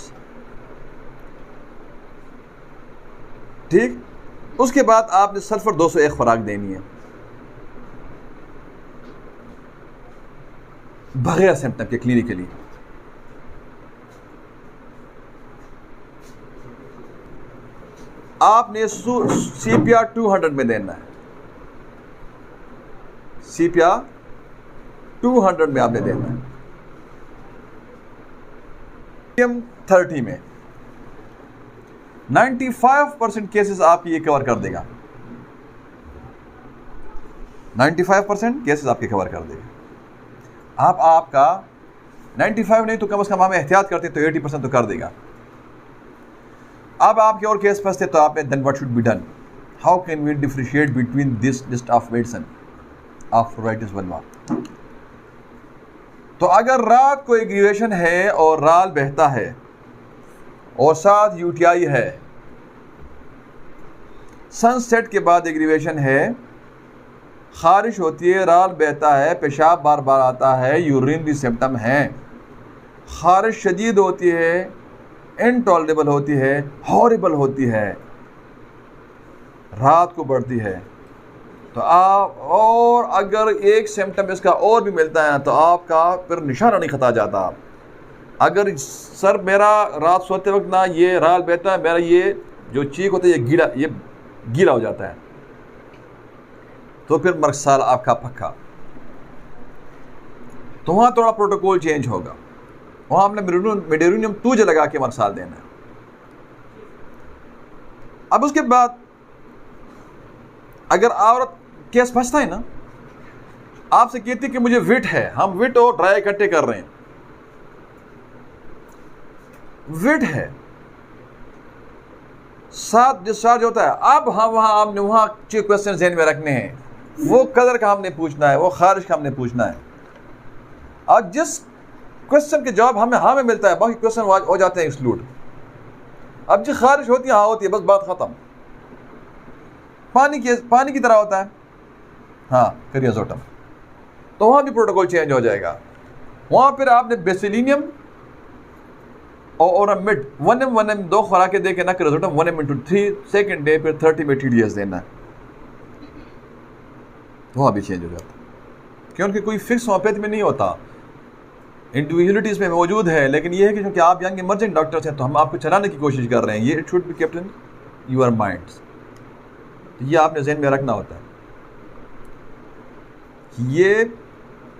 ठीक। उसके बाद आपने सल्फर 201 खुराक देनी है बगैर सिम्टम के क्लिनिकली। आपने सीपिया 200 में देना है, सीपिया 200 में आपने देना है, 30 में, 95% केसेस आपकी ये कवर कर देगा। 95% केसेस आपके कवर कर देगा। आपका 95 नहीं तो कम से कम हम एहतियात करते तो 80% तो कर देगा। अब आपके और केस फंसते तो आपने then what should be done, how can we differentiate between this list of medicine of pruritus vulva. तो अगर रात को एग्रीवेशन है और राल बहता है और साथ यूटीआई है, सनसेट के बाद एग्रीवेशन है, खारिश होती है, राल बहता है, पेशाब बार बार आता है, यूरिनरी सिम्टम है, खारिश शदीद होती है, इनटॉलरेबल होती है, हॉरिबल होती है, रात को बढ़ती है, तो आप और अगर एक सिम्टम इसका और भी मिलता है तो आपका फिर निशाना नहीं खता जाता। अगर सर मेरा रात सोते वक्त ना ये राल बहता है, मेरा ये जो चीक होता है ये गीला हो जाता है, तो फिर मरसाल आपका पक्का। तो वहाँ थोड़ा प्रोटोकॉल चेंज होगा, वहाँ हमने मेडेरियम 2 लगा के मरसाल देना है। अब उसके बाद अगर औरत केस फंसता है ना, आपसे कहती कि मुझे विट है, हम विट और ड्राई इकट्ठे कर रहे हैं, विट है, साथ डिस्चार्ज होता है। अब हम हमने वहां क्वेश्चन ज़हन में रखने हैं, वो कलर का हमने पूछना है, वो खारिश का हमने पूछना है। और जिस क्वेश्चन के जवाब हमें हाँ में मिलता है, बाकी क्वेश्चन हो जाते हैं एक्सक्लूड। अब जो खारिश होती है हाँ होती है, बस बात खत्म। पानी की तरह होता है, हाँ फिर एजोटम, तो वहाँ भी प्रोटोकॉल चेंज हो जाएगा। वहाँ फिर आपने बेसिलिनियम और मिड 1m 2 खुराकें दे के ना कर एजोटम 1m/3 सेकेंड डे, फिर 30 में TDS देना है, वहाँ भी चेंज हो जाता है। क्योंकि कोई फिक्स होम्योपैथी में नहीं होता, इंडिविजुअलिटीज़ में मौजूद है, लेकिन ये है कि क्योंकि आप यंग इमर्जिंग डॉक्टर्स हैं तो हम आपको चलाने की कोशिश कर रहे हैं। ये it should be kept in your minds, ये आपने जहन में रखना होता है। ये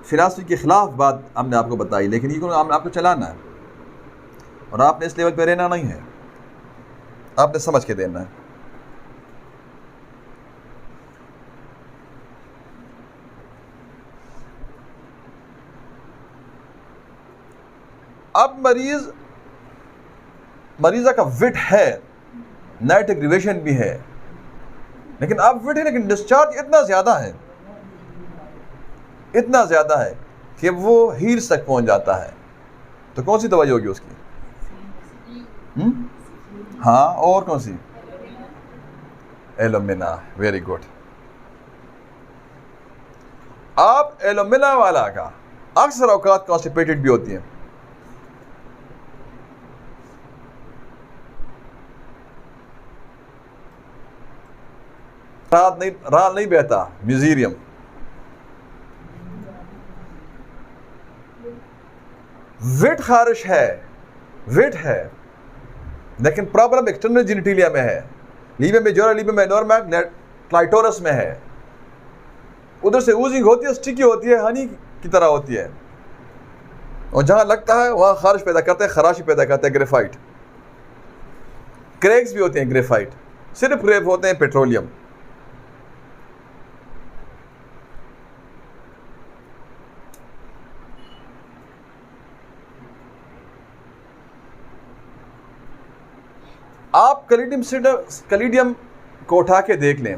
फिलासफी के खिलाफ बात हमने आपको बताई, लेकिन ये हमने आपको चलाना है और आपने इस लेवल पे रहना नहीं है, आपने समझ के देना है। अब मरीजा का विट है, नाइट एग्रीवेशन भी है, लेकिन अब विट है लेकिन डिस्चार्ज इतना ज़्यादा है कि वो हील्स तक पहुंच जाता है, तो कौन सी दवाई होगी उसकी? हाँ, और कौन सी? Alumina, very good. आप एलोमिना वाला का अक्सर औकात कॉन्स्टिपेटेड भी होती है, राल नहीं बहता, म्यूजीरियम, विट खारिश है, विट है, लेकिन प्रॉब्लम एक्सटर्नल जेनिटेलिया में है, लीबियम मेजोरा, लीबियम माइनोरमा, क्लाइटोरस में है। उधर से ऊजिंग होती है, स्टिकी होती है, हनी की तरह होती है, और जहां लगता है वहां खारिश पैदा करते हैं, खराशी पैदा करते हैं, ग्रेफाइट। क्रैक्स भी होते हैं, ग्रेफाइट, सिर्फ क्रेप होते हैं पेट्रोलियम। आप कलीडियम को उठा के देख लें,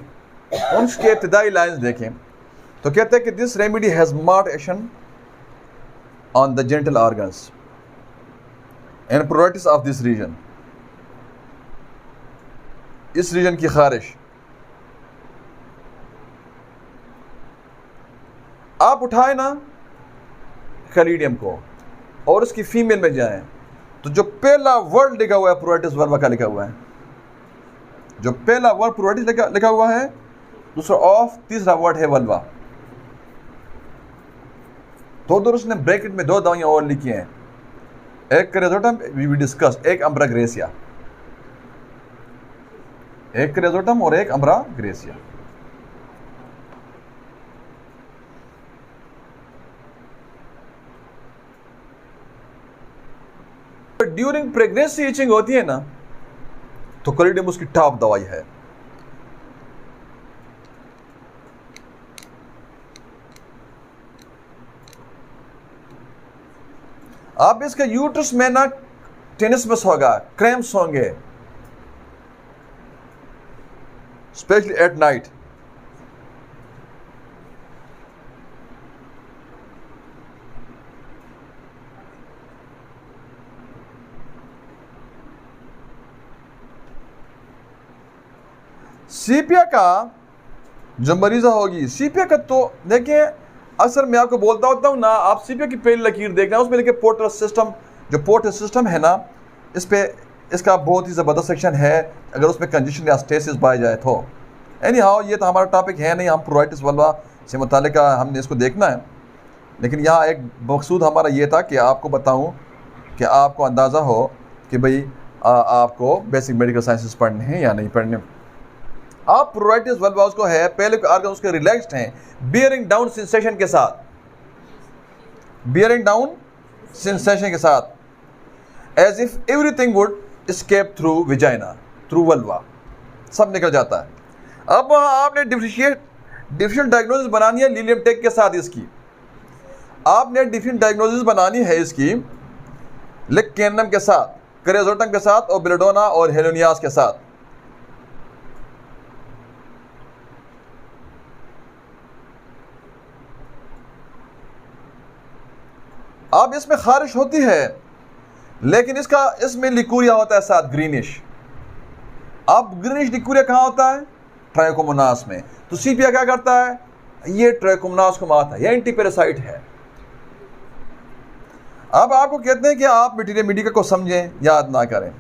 उसके इब्तिदाई लाइन्स देखें तो कहते हैं कि this remedy has marked action on the genital organs and pruritus of this region. इस रीजन की खारिश आप उठाए ना कलीडियम को और उसकी फीमेल में जाएं, तो जो पहला वर्ड लिखा हुआ है प्रोराइटिस वल्वा का लिखा हुआ है, जो पहला वर्ड प्रोराइटिस लिखा हुआ है, दूसरा ऑफ, तीसरा वर्ड है वल्वा। तो उधर उसने ब्रैकेट में 2 दवाइयां और लिखी हैं, एक क्रेजोटम वी डिस्कस, एक अम्ब्रा ग्रेसिया, एक क्रेजोटम और एक अम्ब्रा ग्रेसिया। ड्यूरिंग प्रेगनेंसी इचिंग होती है ना, तो क्लोरिडियम उसकी टॉप दवाई है। अब इसका यूट्रस में ना टेनिसमस होगा, क्रैम्प्स होंगे, स्पेशली एट नाइट। सीपिया का जो मरीजा होगी, सीपिया का तो देखिए अक्सर मैं आपको बोलता होता हूँ ना, आप सीपिया की पहली लकीर देखना, उसमें देखिए पोर्टल सिस्टम, जो पोर्टल सिस्टम है ना, इस पे इसका बहुत ही ज़बरदस्त सेक्शन है अगर उसमें कंजेशन या स्टेसिस पाया जाए तो। एनी हाउ ये तो हमारा टॉपिक है नहीं, हम प्रोराइटिस वल्वा से मुतालिक हमने इसको देखना है, लेकिन यहाँ एक मकसूद हमारा ये था कि आपको बताऊँ कि आपको अंदाज़ा हो कि भाई आपको बेसिक मेडिकल साइंसेस पढ़ने हैं या नहीं पढ़ने। आप प्रोराइटिस वल्वा उसको है, पहले आर्गन उसके रिलैक्स्ड हैं बियरिंग डाउन सेंसेशन के साथ, बियरिंग डाउन सेंसेशन के साथ, as if everything would escape through vagina, through vulva, सब निकल जाता है। अब आपने डिफरेंशियल डायग्नोसिस बनानी है लीलियम टेक के साथ, इसकी आपने डिफरेंट डायग्नोसिस बनानी है इसकी लिक्केनम के साथ, क्रेजोटम के साथ और बेलेडोना और हेलोनियास के साथ। अब इसमें खारिश होती है, लेकिन इसमें लिकूरिया होता है साथ, ग्रीनिश। अब ग्रीनिश लिकूरिया कहाँ होता है? ट्राइकोमोनास में। तो सीपिया क्या करता है? ये ट्राइकोमोनास को मारता है, ये एंटीपैरासाइट है। अब आपको कहते हैं कि आप मटीरियल मीडिया को समझें, याद ना करें।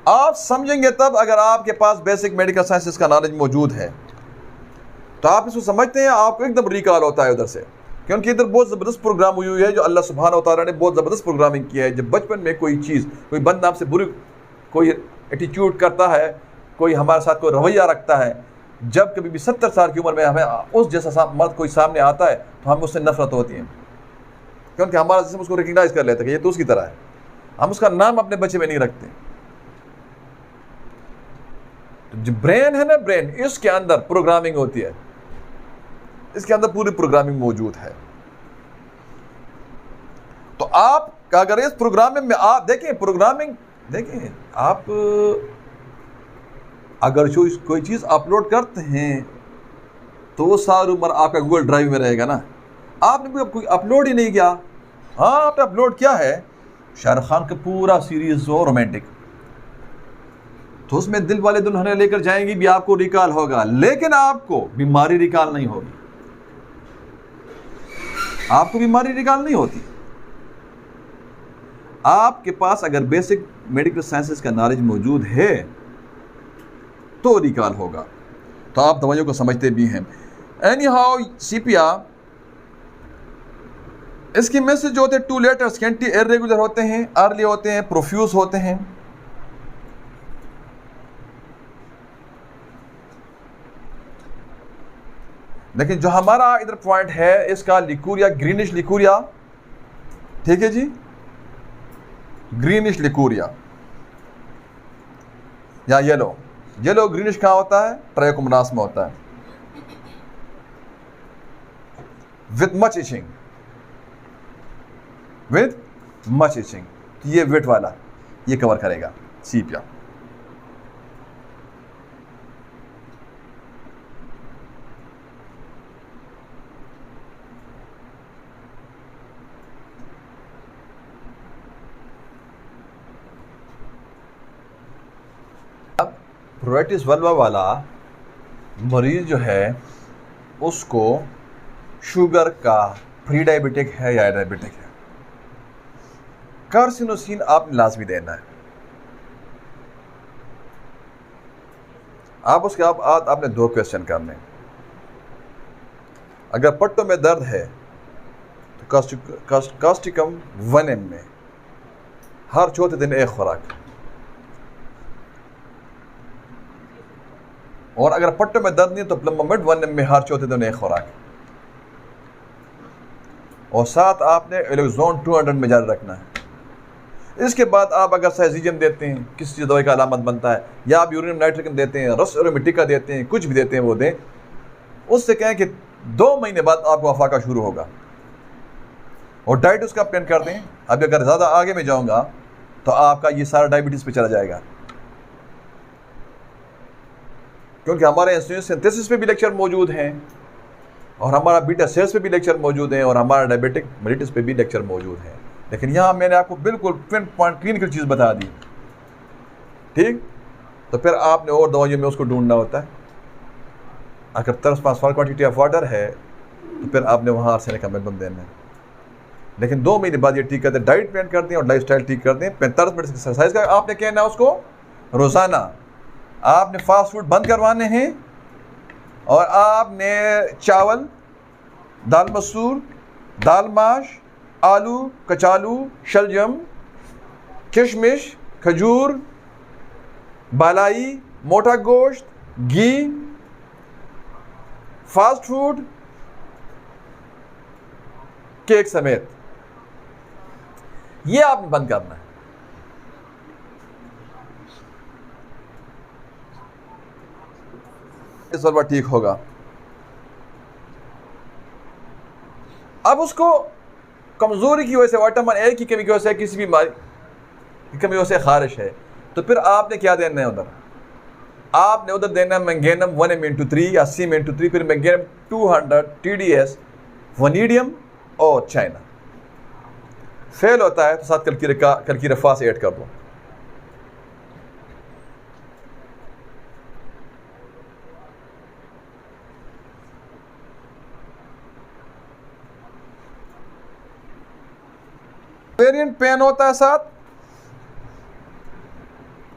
आप समझेंगे तब अगर आपके पास बेसिक मेडिकल साइंसेस का नॉलेज मौजूद है, तो आप इसको समझते हैं, आपको एकदम रिकॉल होता है उधर से, क्योंकि इधर बहुत ज़बरदस्त प्रोग्राम हुई है जो अल्लाह सुब्हानहू व तआला ने बहुत ज़बरदस्त प्रोग्रामिंग किया है। जब बचपन में कोई चीज़, कोई बंदा आपसे बुरी कोई एटीट्यूड करता है, कोई हमारे साथ कोई रवैया रखता है, जब कभी भी 70 साल की उम्र में हमें उस जैसा मर्द कोई सामने आता है तो हमें उससे नफरत होती है, क्योंकि हमारा जिस्म उसको रिकग्नाइज कर लेता है कि ये तो उसकी तरह है। हम उसका नाम अपने बच्चे में नहीं रखते। तो जो ब्रेन है ना, ब्रेन, इसके अंदर प्रोग्रामिंग होती है, इसके अंदर पूरी प्रोग्रामिंग मौजूद है। तो आप अगर इस प्रोग्रामिंग में आप देखें, प्रोग्रामिंग देखें, आप अगर जो कोई चीज़ अपलोड करते हैं तो वो सारी उम्र आपका गूगल ड्राइव में रहेगा ना। आपने कोई अपलोड ही नहीं किया, हाँ आपने अपलोड किया है शाहरुख खान का पूरा सीरीज हो रोमांटिक, तो उसमें दिल वाले दुल्हनिया लेकर जाएंगी भी आपको रिकॉल होगा, लेकिन आपको बीमारी रिकॉल नहीं होगी, आपको बीमारी रिकॉल नहीं होती। आपके पास अगर बेसिक मेडिकल साइंसेस का नॉलेज मौजूद है तो रिकॉल होगा, तो आप दवाइयों को समझते भी हैं। एनी हाउ सीपिया, इसके मैसेज जो होते हैं 2 लेटर्स कैंटी इरेगुलर होते हैं, अर्ली होते हैं, प्रोफ्यूज होते हैं। लेकिन जो हमारा इधर पॉइंट है इसका लिकूरिया, ग्रीनिश लिकूरिया, ठीक है जी, ग्रीनिश लिकूरिया या येलो, येलो ग्रीनिश कहाँ होता है? ट्राइकोमोनास में होता है, with much itching, with much itching. तो ये वेट वाला ये कवर करेगा सीपिया। अब प्रोराइटिस वल्वा वाला मरीज जो है उसको शुगर का प्री डायबिटिक है या डायबिटिक है, कार्सिनोसिन आपने लाजमी देना है। आप उसके आपने 2 क्वेश्चन करने। अगर पट्टों में दर्द है तो कास्टिकम 1 ml में हर चौथे दिन 1 खुराक, और अगर पट्टों में दर्द नहीं तो प्लम्बामेड 1 ml में हर चौथे दिन 1 खुराक, और साथ आपने एलोक्सोन 200 में जारी रखना है। इसके बाद आप अगर साइजियम देते हैं, किसी दवाई का अलामत बनता है, या आप यूरेनियम नाइट्रेट देते हैं, रस एरोमेटिक का देते हैं, कुछ भी देते हैं वो दें, उससे कहें कि 2 महीने बाद आपको अफाका शुरू होगा। और डाइट उसका प्लान कर दें। अब अगर ज़्यादा आगे में जाऊँगा तो आपका ये सारा डायबिटीज़ पे चला जाएगा, क्योंकि हमारे इंसुलिन सिंथेसिस पे भी लेक्चर मौजूद हैं, और हमारा बीटा सेल्स पे भी लेक्चर मौजूद हैं, और हमारा डायबिटिक मेलिटस पे भी लेक्चर मौजूद है। लेकिन यहाँ मैंने आपको बिल्कुल पिन पॉइंट क्लिनिकल चीज़ बता दी, ठीक। तो फिर आपने और दवाइयों में उसको ढूंढना होता है। अगर 10 क्वांटिटी ऑफ वाटर है तो फिर आपने वहाँ आर्सेनिक का मिनिमम देना है। लेकिन 2 महीने बाद ये ठीक करते हैं, डाइट प्लान कर दें और लाइफ स्टाइल ठीक कर दें। 45 मिनट एक्सरसाइज का आपने कहना है उसको रोज़ाना। आपने फास्ट फूड बंद करवाने हैं, और आपने चावल, दाल मसूर, दाल माश, आलू, कचालू, शलजम, किशमिश, खजूर, बालाई, मोटा गोश्त, घी, फास्ट फूड, केक समेत, ये आपने बंद करना है। इस बार ठीक होगा। अब उसको कमजोरी की वजह से, विटामिन ए की कमी की वजह से, किसी बीमारी की कमी की वजह से खारिश है, तो फिर आपने क्या देना है उधर? आपने उधर देना है मैंगेनम 1m/3 या C/3, फिर मैंगेनम 200 TDS, वनीडियम और चाइना। फेल होता है तो साथ कल्की रफा से ऐड कर दो। ओवेरियन पेन होता है साथ,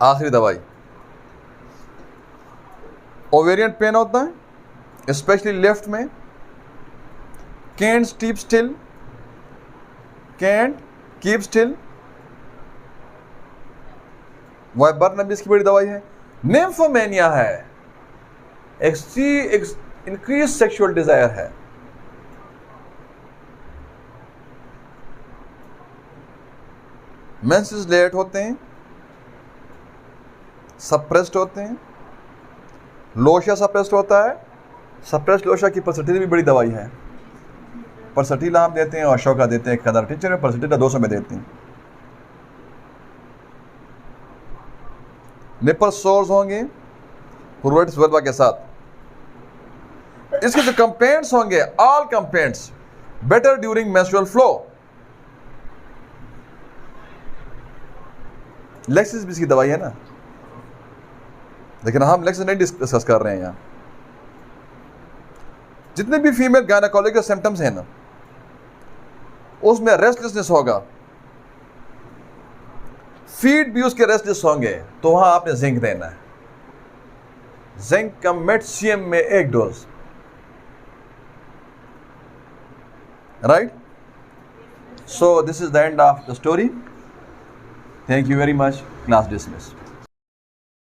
आखिरी दवाई ओवेरियन पेन होता है, स्पेशली लेफ्ट में। Can't keep still, can't keep still, viburnum की बड़ी दवाई है। निम्फोमेनिया है, इंक्रीज सेक्सुअल डिजायर है। मेंसेस लेट होते हैं, सप्रेस्ड होते हैं, लोशा सप्रेस्ड होता है। सप्रेस्ड लोशा की परसेंटेज भी बड़ी दवाई है। परसेटिला हम देते हैं, और अशोका देते हैं, कदर टीचर में परसेटिला 200 में देते हैं। निपल सोर्स होंगे प्रोवर्टिस वेल्वा के साथ। इसके जो कंप्लेंट्स होंगे, all complaints better during menstrual flow. Lexus भी इसकी दवाई है ना, लेकिन हम लेक्सिस नहीं डिस्कस कर रहे हैं यहाँ। जितने भी फीमेल गायनेकोलॉजिकल सिम्टम्स हैं ना, उसमें रेस्टलेसनेस होगा, फीड भी उसके रेस्टलेस होंगे, तो वहां आपने जिंक देना है। जिंक का मेटसीएम में 1 dose, right. So this is the end of the story. Thank you very much. Class dismissed.